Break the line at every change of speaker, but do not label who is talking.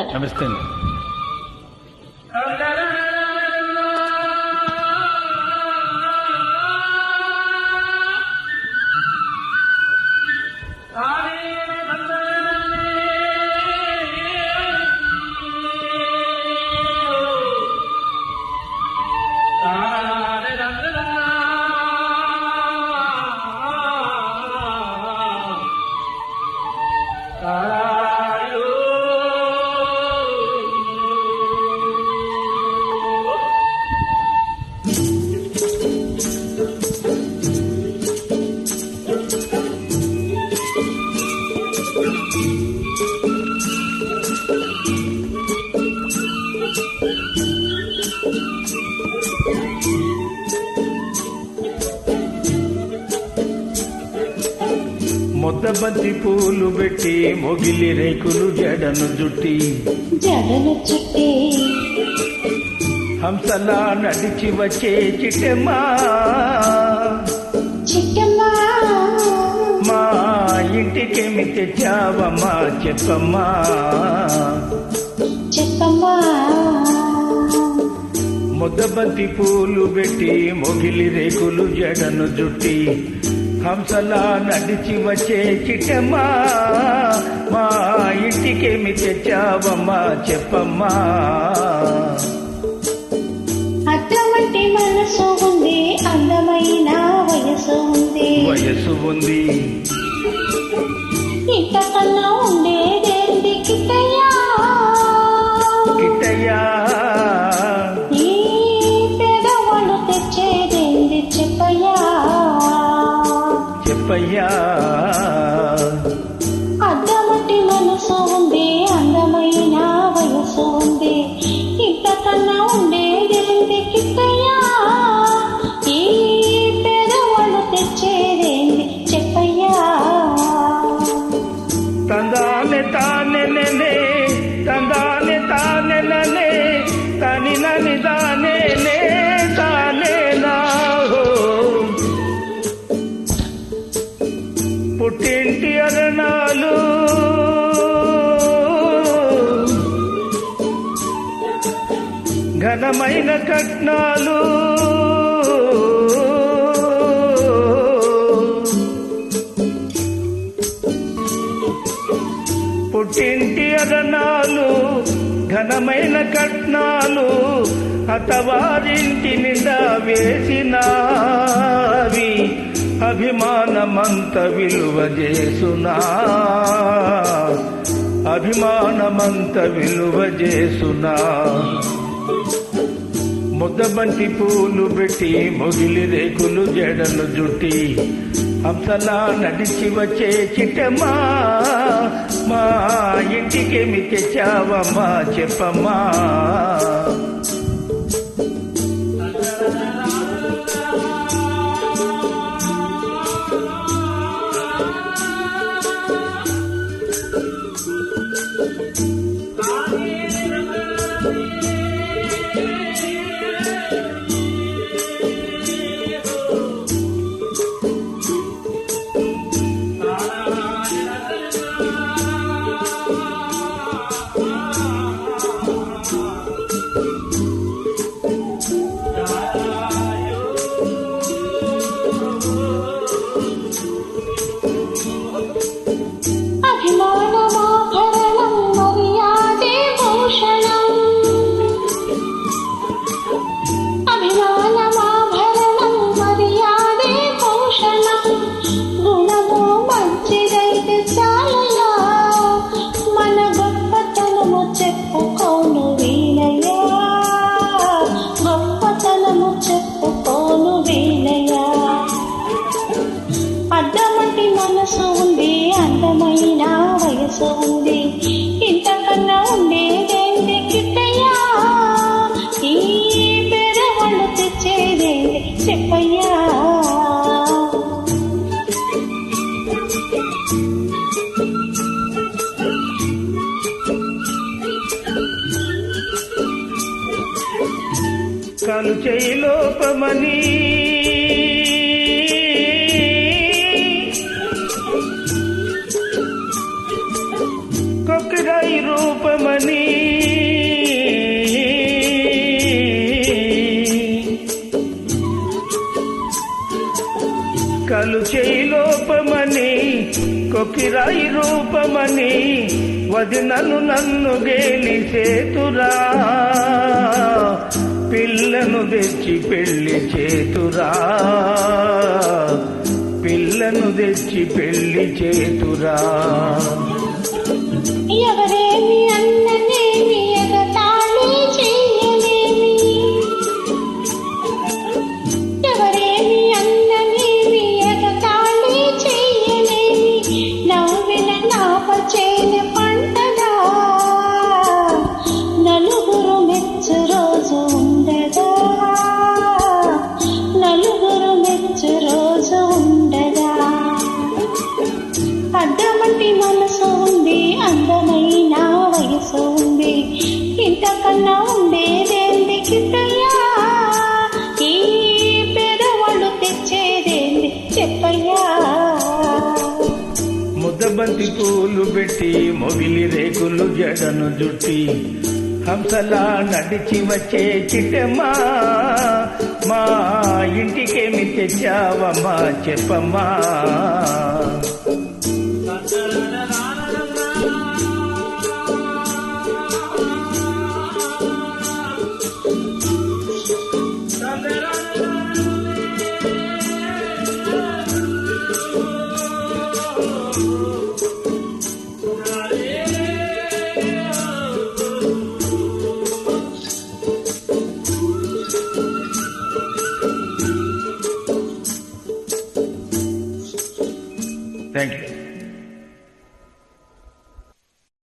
నమస్తే అండి. ముద్దబంతి పూలు పెట్టి మొగిలి రేకులు జడను జుట్టి హంసలా నడిచి వచ్చే చిట్టెమ్మా మా ఇంటికేమి తెచ్చావమ్మా చెప్పమ్మా ముద్దబంతి పూలు పెట్టి మొగిలి రేకులు జడను జుట్టి హంసలా నడిచి వచ్చే చిట్టమ్మా మా ఇంటికేమి తెచ్చావమ్మా చెప్పమ్మా.
అటువంటి మనసు ఉంది, అందమైన వయసు
ఉంది
ఇంతకన్నా ఉండేదేంటి కిట్టయ్యా ఈ పేదవాళ్ళు తెచ్చేదేంటి చెప్పయ్యా అద్దమట్టి మనసు ఉంది, అందమైన వయసు ఉంది ఇంతకన్నా ఉండేదేంటి కిట్టయ్యా ఈ పేదవాళ్ళు తెచ్చేదేంటి చెప్పయ్యా.
తందానే తానే ననే తందానే తానే ననే తని నని దానే నే తానే నా పుట్టింటి అరణాలు ఘనమైన కట్నాలు పుట్టింటి అరణాలు ఘనమైన కట్నాలు అతవారింటి నిండా వేసినావి అభిమానమంత విలువ చేసునా అభిమానమంత విలువ చేసునా. ముద్దబంతి పూలు పెట్టి మొగిలి రేకులు జడను జుట్టి హంసలా నడిచి వచ్చే చిట్టమ్మా మా ఇంటికేమి తెచ్చావమ్మా చెప్పమ్మా.
అద్దమటి మనసు ఉంది, అందమైన వయసు ఉంది ఇంతకన్నా ఉండేదేంటి కిట్టయ్యా ఈ పేదవాళ్ళు తెచ్చేదేంటి చెప్పయ్యా.
కాలు చేయి లోపమని కొక్కిరాయి రూపమని కొకిరాయి రూపమని వదినను నన్ను గేలి చేతురా, పిల్లను తెచ్చి పెళ్లి చేతురా, పిల్లను తెచ్చి పెళ్లి చేతురా.
ఎవరేమి అన్ననేమి ఎగతాళి చెయ్యలేమి, ఎవరేమి అన్ననేమి ఎగతాళి చెయ్యలేమి, నవ్విన నాపచేన పంటగా నలుగురు మెచ్చు రోజు ఉండగా, నలుగురు మెచ్చు రోజు ఉండగా. అడ్డమంటి మనసు ఉంది, అందమైన వయసు ఉంది, ఇంతకన్నా ఉండేదేంది కిట్టయ్యా, ఈ పేదవాళ్ళు తెచ్చేదేంది చెప్పయ్యా.
ముద్దబంతి పూలు పెట్టి మొగిలి రేకులు జడను జుట్టి హంసలా నడిచి వచ్చే చిట్టమ్మా, మా ఇంటికేమి తెచ్చావమ్మా చెప్పమ్మా.